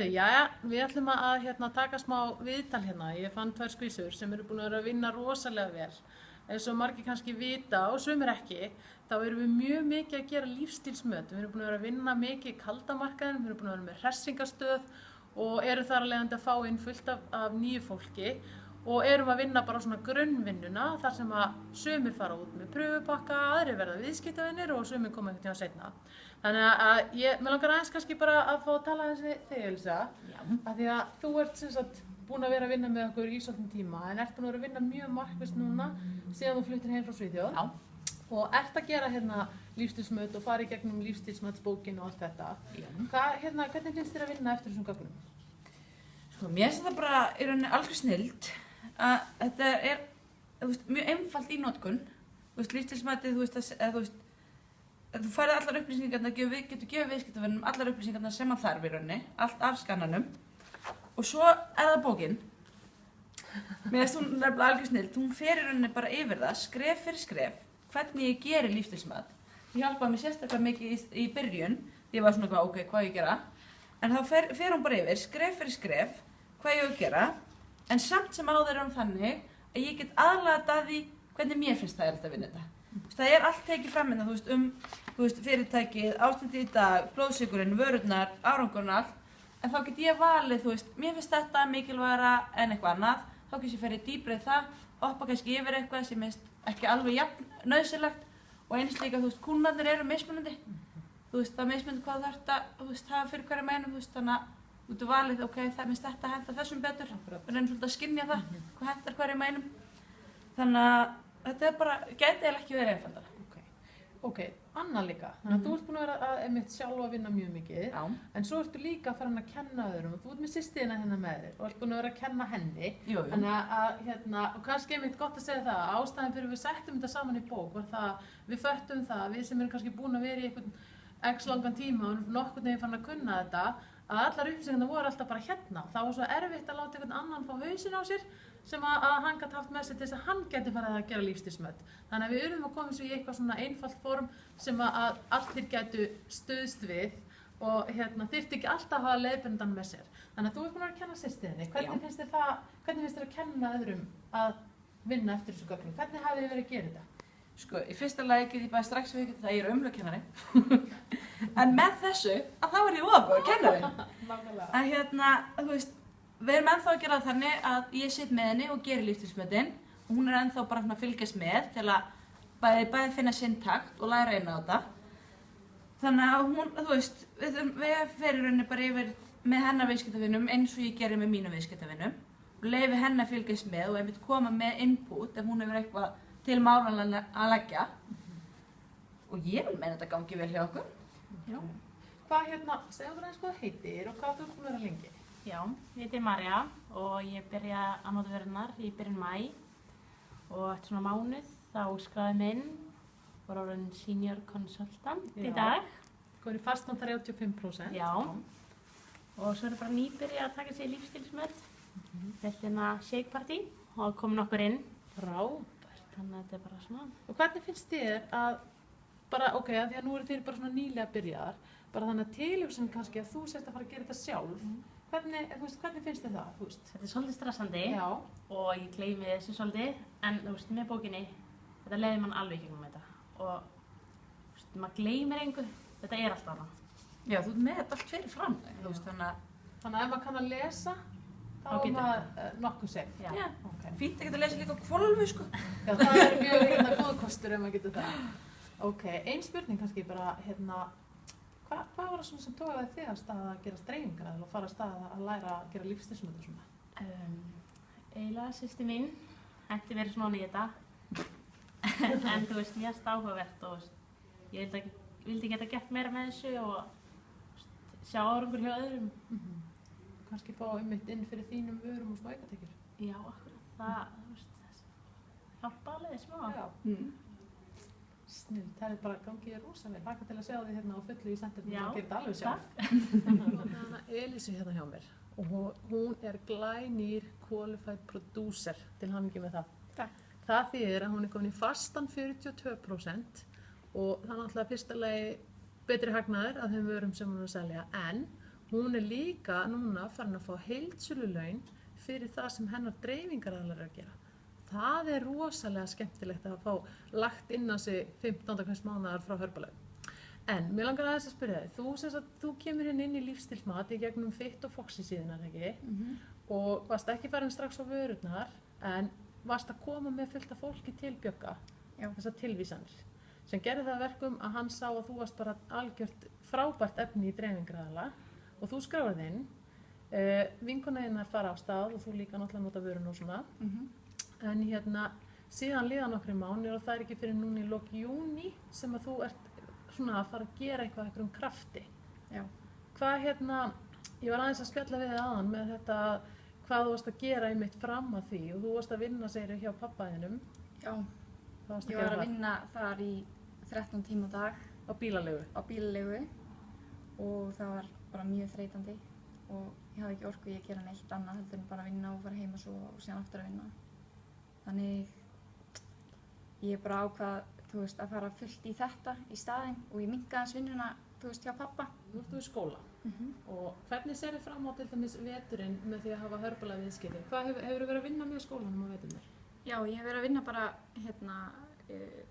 Heyrðu, já, við ætlum að taka smá viðtal hérna. Ég fann 2 skvísur sem eru búin að vera að vinna rosalega vel. Eins og margir kannski vita og sumir ekki, þá erum við mjög mikið að gera lífstílsmöt. Við erum búin að vera að vinna mikið í kaldamarkaðinum, við erum búin að vera með hressingastöð og eru þar að leiðandi að fá inn fullt af nýju fólki og erum að vinna bara svona grunnvinnuna þar sem að sumir fara út með pröfupakka, aðrir verða viðskiptavinir og sumir koma einhvern tíma seinna. Þannig að mér langar aðeins kannski bara að fá að tala aðeins við þig, Elsa, af því að þú ert sem sagt búin að vera að vinna með okkur í svolítinn tíma en ert búin að vera að vinna mjög markvisst núna síðan þú fluttir heim frá Svíþjóð. Já. Og ert að gera hérna lífstílsmöt og fara í gegnum lífstílsmatsbókin og allt þetta. Hvernig finnst þér að vinna eftir þessum gögnum? Sko, mér finnst þetta bara í rauninni algjör snilld að þetta er mjög einfalt í notkun. Lífstílsmatið, þú færði allar upplýsingarna, getur gefið viðskiptavinum allar upplýsingarna sem hann þarf í rauninni, allt af skannanum. Og svo er það bókin. Mér finnst hún nefnilega algjör snilld, hún fer í rauninni bara yfir það, skref fyrir skref, hvernig ég geri lífstílsmat. Það hjálpaði mér sérstaklega mikið í byrjun, því ég var svona ok, hvað ég gera. En þá fer hún bara yfir, skref fyrir skref, hvað ég að gera, en samt sem áður er hún þannig að ég get aðlagað að því hvernig mér finnst það að vinna þetta. Það er allt tekið fram hérna, fyrirtækið, ástandið í dag, blóðsykurinn, vörurnar, árangurinn allt, en þá get ég valið, mér finnst þetta mikilvægara en eitthvað annað, þá kannski fer ég dýpra í það, hoppa kannski yfir eitthvað sem finnst ekki alveg jafn nauðsynlegt og eins líka, kúnnarnir eru mismunandi. Það er mismunandi hvað þú þarft að hafa fyrir hverjum einum, þannig að þú valið, ok, það minnst þetta henda þessum betur, og reynir svolítið að skynja það, hvað hendar hverjum einum. Þannig að þetta er bara, gæti eiginlega ekki verið einfaldara. Ok, annað líka. Þannig að þú ert búin að vera einmitt sjálf að vinna mjög mikið, en svo ertu líka að fara að kenna öðrum og þú ert með systurina hérna með þér og ert búin að vera að kenna henni. Jú. Þannig að, og kannski einmitt gott að segja það, ástæðan fyrir við settum þetta saman í bók var það, við föttum það, við sem erum kannski búin að vera í einhvern x langan tíma og nokkurn veginn fann að kunna þetta, að allar upplýsingarnar voru alltaf bara hérna. Það var svo erfitt að láta einhvern annan fá hausinn á sér sem að hann gæti haft með sér til þess að hann gæti farið að gera lífstílsmöt. Þannig að við urðum að koma svo í eitthvað svona einfalt form sem að allir gætu stuðst við og þyrfti ekki alltaf að hafa leiðbeinandann með sér. Þannig að þú ert búin að kenna systurðinni. Hvernig finnst þér að kenna öðrum að vinna eftir þessu gögnum? Hvernig hafið þið verið að gera þetta? Sko, í fyrsta lagi get ég bara strax við það ég er umlögkennari. En með þessu, að þá er ég óðabóð kennari. En við erum ennþá að gera það þannig að ég sitt með henni og gerir lífstílsmötin og hún er ennþá bara að fylgjast með til að bæði finna sinn takt og læra inn á þetta. Þannig að hún, við ferum rauninni bara yfir með hennar viðskiptavinum eins og ég gerir með mínum viðskiptavinum og leyfi henni að fylgjast með og einmitt koma með input ef hún hefur eitthvað til málanlega að leggja. Og ég vil meina þetta gangi vel hjá okkur. Já. Segðu okkur aðeins hvað heitir og hvað þú ert búin að vera lengi? Já, ég heiti Marja og ég byrja að nota vörurnar í byrjun maí og eftir svona mánuð þá skráði mig inn og var orðin senior consultant í dag. Komin í fastan 35%. Já, og svo er bara nýbyrja að taka sér lífstílsmöt, hérna shake party og komin okkur inn. Frábært. Þannig að þetta er bara svona. Og hvernig finnst þér að, bara ok, að því að nú eru þér bara svona nýlega byrjaðar, bara þannig að tilhugsun kannski að þú sért að fara að gera þetta sjálf. Hvernig finnst þér það? Þetta er svolítið stressandi og ég gleymi þessu svolítið, en með bókinni, þetta leiðir mann alveg í gegnum þetta og maður gleymir engu, þetta er alltaf hana. Já, þú ert með þetta allt fyrir fram, þannig að ef maður kann að lesa, þá er maður nokkuð safe. Já, fínt að geta að lesa líka á hvolfi, sko. Já, það er mjög góð kostur ef maður getur það. Ok, ein spurning kannski bara, hvað var það svona sem tókaði þig að stað að gera dreifingar eða fara að stað að læra að gera lífstílsmöt og svona? Eiginlega systir mín hætti verið svona í þetta. En mér finnst áhugavert og ég vildi geta gert meira með þessu og sjá árangur hjá öðrum. Kannski fá einmitt inn fyrir þínum vörum og smá aukatekjur. Já, akkurat. Það hjálpa alveg smá. Já. Snill, það er bara gangið rosalega. Laka til að sjá þig hérna á fullu í sendirnum og gera þetta alveg sjálf. Elísu hérna hjá mér og hún er glænýr qualified producer til hamingju með það. Takk. Það þýðir að hún er komin í fastan 42% og það er náttúrulega fyrsta lagi betri hagnaður af þeim vörum sem hún er að selja en hún líka núna farin að fá heildsölulaun fyrir það sem hennar dreifingaraðilar að gera. Það rosalega skemmtilegt að fá lagt inn á sig 15. hvers mánaðar frá Herbalife. En mér langar aðeins að spyrja þig, þú kemur inn í lífstílsmat í gegnum Fit og Foxy síðunar, ekki? Og varst ekki farin strax á vörurnar, en varst að koma með fullt af fólki til Bjögga, þessar tilvísanir, sem gerði það verkum að hann sá að þú varst bara algjört frábært efni í dreifingaraðila og þú skráðið inn, vinkonæðinar fara á stað og þú líka náttúrulega nota vörun og svona, en síðan liða nokkri mánuðir og það ekki fyrir núna í lok júní sem að þú ert svona að fara að gera eitthvað einhverjum krafti. Já. Hvað ég var aðeins að spjalla við þig áðan með þetta hvað þú varst að gera einmitt fram að því og þú varst að vinna segir hjá pappaðinum. Já, ég var að vinna þar í 13 tíma á dag. Á bílalegu? Á bílalegu og það var bara mjög þreytandi og ég hafði ekki orku í að gera neitt annað heldur en bara að vinna og fara heim og svo og síðan aftur að vinna. Þannig ég bara ákvað, að fara fullt í þetta í staðinn og ég minnkaði aðeins vinnuna, hjá pappa. Nú ertu í skóla. Og hvernig sér þið fram á til dæmis veturinn með því að hafa Herbalife viðskipti? Hvað hefurðu verið að vinna með skólanum á veturnar? Já, ég hef verið að vinna bara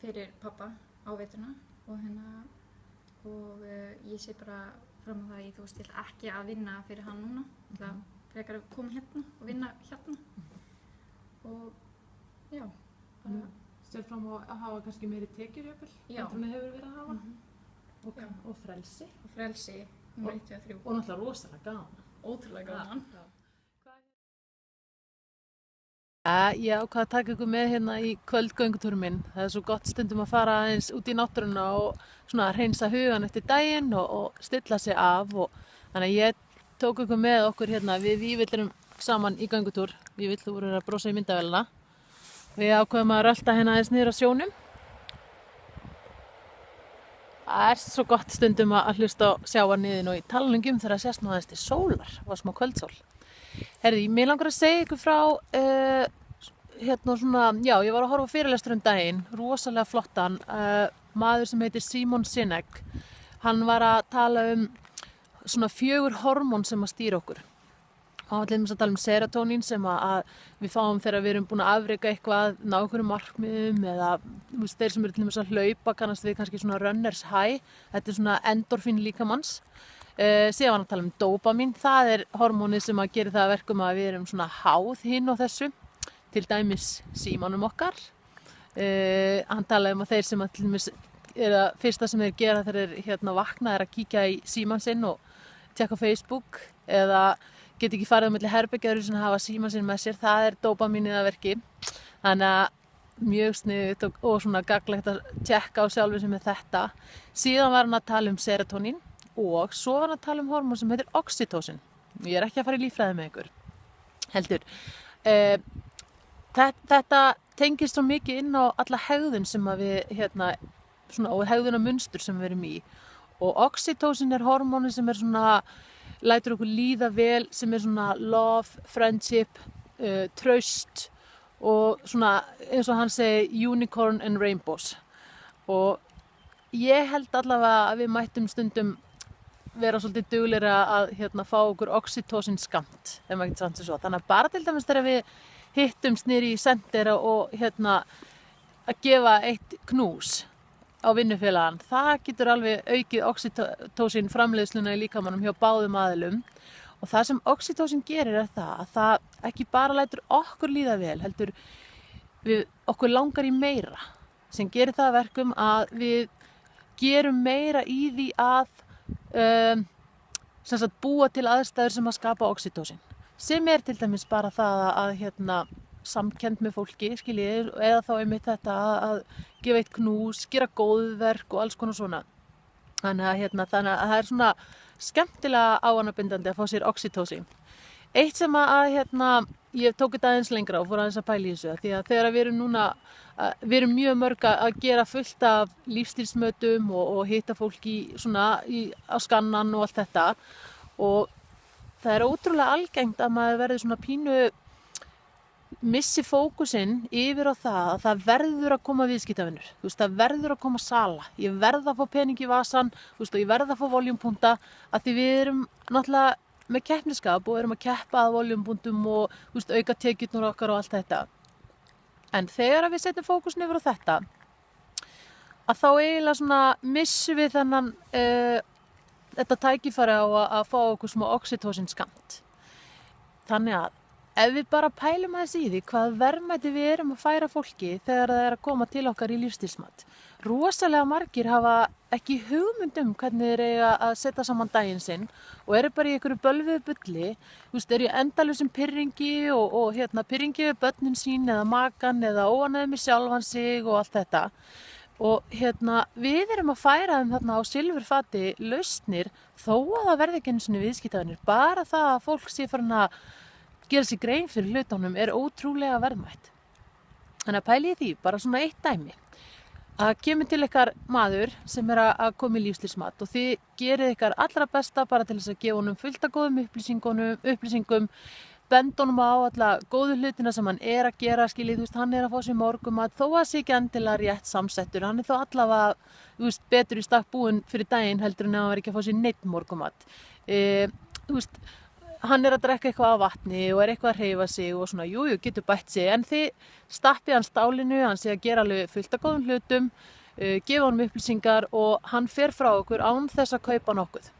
fyrir pappa á veturna og ég sé bara fram á það að ég ætla ekki að vinna fyrir hann núna. Ég ætla frekar að koma hérna og vinna hérna og já. Sér fram á að hafa kannski meiri tekjur jafnvel? Já. Heldur en hefur verið að hafa? Og frelsi? Og frelsi, nummer 1 og 3. Og náttúrulega rosalega gaman. Ótrúlega gaman. Ég ákvað að taka ykkur með hérna í kvöldgöngutúrum minn. Það svo gott stundum að fara aðeins út í náttúruna og svona hreinsa hugan eftir daginn og stilla sig af. Þannig að ég tók ykkur með okkur hérna, við Vívill saman í göngutúr. Vívill, þú voru að brosa í myndavélina. Við ákveðum að rölta hérna aðeins niður á sjónum. Það svo gott stundum að hlusta á sjávarniðin og í talningum þegar það sést nú aðeins til sólar, var smá kvöldsól. Herði, mér langar að segja ykkur frá, ég var að horfa á fyrirlestur daginn, rosalega flottan, maður sem heitir Simon Sinek. Hann var að tala svona 4 hormón sem að stýra okkur. Hann var til dæmis að tala serotonín sem að við fáum þegar við erum búin að afreka eitthvað, ná einhverjum markmiðum eða þeir sem eru til dæmis að hlaupa kannast við kannski svona runners high, þetta svona endorfín líkamanns. Síðan var hann að tala dópamín, það hormónið sem að gera það að verkum að við erum svona háð hinn og þessu, til dæmis símanum okkar. Hann talaði að þeir sem að til dæmis fyrsta sem þeir gera þegar þeir vakna að kíkja í síman sinn og tjekka Facebook eða get ekki farið á milli herbergja sem hafa síman sinn með sér, það dópamínið að verki. Þannig að mjög sniðugt og svona gagnlegt að tjekka á sjálfu sem með þetta. Síðan var hann að tala serotonín og svo var hann að tala hormón sem heitir oxytocin. Ég ekki að fara í líffræði með ykkur. Heldur. Þetta tengist svo mikið inn á alla hegðun sem að við, og hegðunarmunstur sem við erum í. Og oxytocin hormónið sem svona lætur okkur líða vel, sem svona love, friendship, traust og svona eins og hann segi unicorn and rainbows. Og ég held allavega að við mættum stundum vera svolítið duglegri að fá okkur oxytocin skamt, ef maður getur sagt svo. Þannig að bara til dæmis þegar við hittumst niður í Center og að gefa eitt knús á vinnufélagann, það getur alveg aukið oxytocin framleiðsluna í líkamanum hjá báðum aðilum. Og það sem oxytocin gerir það að það ekki bara lætur okkur líða vel, heldur okkur langar í meira, sem gerir það að verkum að við gerum meira í því að búa til aðstæður sem að skapa oxytocin. Sem til dæmis bara það að samkennd með fólki, skiljið, eða þá einmitt þetta að gefa eitt knús, gera góðverk og alls konar svona. Þannig að það svona skemmtilega ávanabindandi að fá sér oxytocin. Eitt sem ég tók þetta aðeins lengra og fór aðeins að pæla í þessu, því að þegar við erum núna, við erum mjög mörg að gera fullt af lífstílsmötum og hitta fólki á skannan og allt þetta, og það ótrúlega algengt að maður verði svona pínu missi fókusinn yfir á það að það verður að koma viðskiptavinur, þú veist, það verður að koma sala, ég verð að fá pening í vasan, þú veist, og ég verð að fá voljúmpunta, að því við erum náttúrulega með keppniskap og erum að keppa að voljúmpuntum og, þú veist, auka tekjurnar okkar og allt þetta. En þegar við setjum fókusinn yfir á þetta, að þá eiginlega svona missum við þennan þetta tækifæri á að fá okkur smá oxytocin skamt. Þannig að ef við bara pælum aðeins í því hvað verðmæti við erum að færa fólki þegar það er að koma til okkar í lífstílsmat. Rosalega margir hafa ekki hugmynd hvernig þeir eiga að setja saman daginn sinn og eru bara í einhverju bölvuðu bulli, þú veist, eru í endalausum pirringi og pirringi við börnin sín eða makan eða óánægð með sjálfan sig og allt þetta. Og við erum að færa þeim þarna á silfurfati lausnir þó að það verði ekki einu sinni viðskiptavinir. Bara það að fólk sé farin að gera sér grein fyrir hlutunum er ótrúlega verðmætt. Þannig að pæli því, bara svona eitt dæmi. Að kemur til ykkar maður sem er að koma í lífstílsmat og þið gerið ykkar allra besta bara til þess að gefa honum fullt af góðum upplýsingum, benda honum á alla góðu hlutina sem hann er að gera, skiljið, þú veist, hann er að fá sér morgunmat, þó að sé ekki endilega rétt samsettur, hann er þó allavega, þú veist, betur í stakk búinn fyrir daginn heldur en að hann var ekki að fá sér neitt morgunmat. Þú veist, hann er að drekka eitthvað af vatni og er eitthvað að hreyfa sig og svona, jú, getur bætt sig, en þið stappið hann stálinu, hann sé að gera alveg fullt af góðum hlutum, gefa honum upplýsingar og hann fer frá okkur án þess að kaupa nokkuð.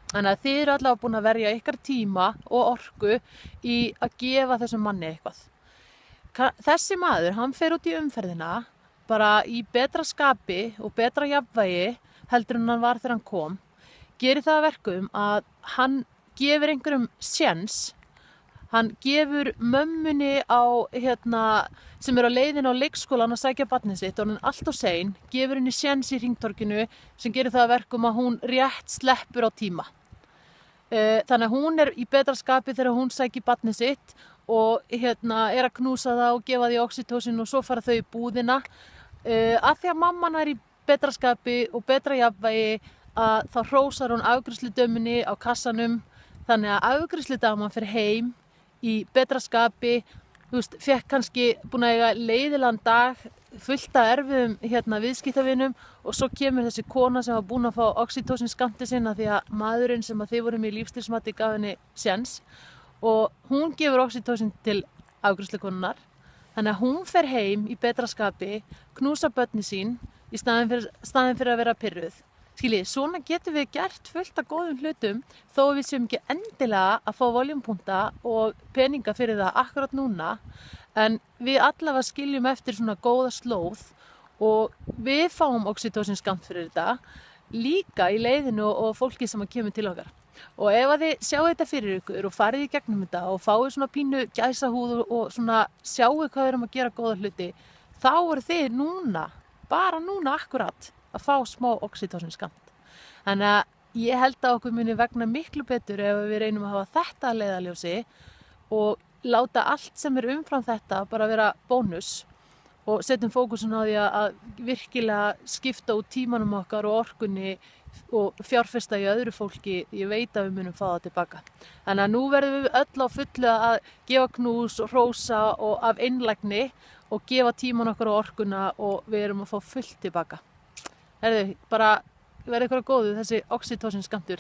Þannig að þið eru allavega búin að verja ykkar tíma og orku í að gefa þessum manni eitthvað. Þessi maður, hann fer út í umferðina bara í betra skapi og betra jafnvægi heldur en hann var þegar hann kom. Gerir það að verkum að hann gefur einhverjum séns, hann gefur mömmunni sem er á leiðin á leikskólan að sækja barnið sitt og hann er allt of sein, gefur henni séns í hringtorginu sem gerir það að verkum að hún rétt sleppur á tíma. Þannig að hún er í betra skapi þegar hún sækir barnið sitt og er að knúsa það og gefa því oxytocin og svo fara þau í búðina. Af því að mamman er í betra skapi og betra jafnvægi að þá hrósar hún afgreiðsludömunni á kassanum. Þannig að afgreiðsludaman fer heim í betra skapi, þú veist, fekk kannski búin að eiga leiðilegan dag, fullt af erfiðum viðskiptavinum og svo kemur þessi kona sem var búin að fá oxytocin skammtið sinna því að maðurinn sem að þið voru með í lífstílsmati gaf henni séns og hún gefur oxytocin til afgreiðslukonunnar. Þannig að hún fer heim í betra skapi, knúsa börnin sín í staðinn fyrir að vera pirruð. Skiljið, svona getum við gert fullt af góðum hlutum þó að við séum ekki endilega að fá voljúmpunta og peninga fyrir það akkurat núna, en við allavega skiljum eftir svona góða slóð og við fáum oxytocin skamt fyrir þetta líka í leiðinu og fólki sem kemur til okkar. Og ef að þið sjáu þetta fyrir ykkur og farið í gegnum þetta og fáið svona pínu gæsahúð og svona sjáu hvað við erum að gera góða hluti, þá eru þið núna, bara núna akkurat, að fá smá oxytocin skamt. Þannig að ég held að okkur muni vegna miklu betur ef við reynum að hafa þetta að leiðarljósi og láta allt sem er umfram þetta bara vera bónus og setjum fókusun á því að virkilega skipta út tímanum okkar og orkunni og fjárfesta í öðru fólki. Ég veit að við munum fá það tilbaka. Þannig að nú verðum við öll á fullu að gefa knús og hrósa og af einlægni og gefa tíman okkar og orkuna og við erum að fá fullt tilbaka. Bara verði ykkur að góðu þessi oxytocin skammtur.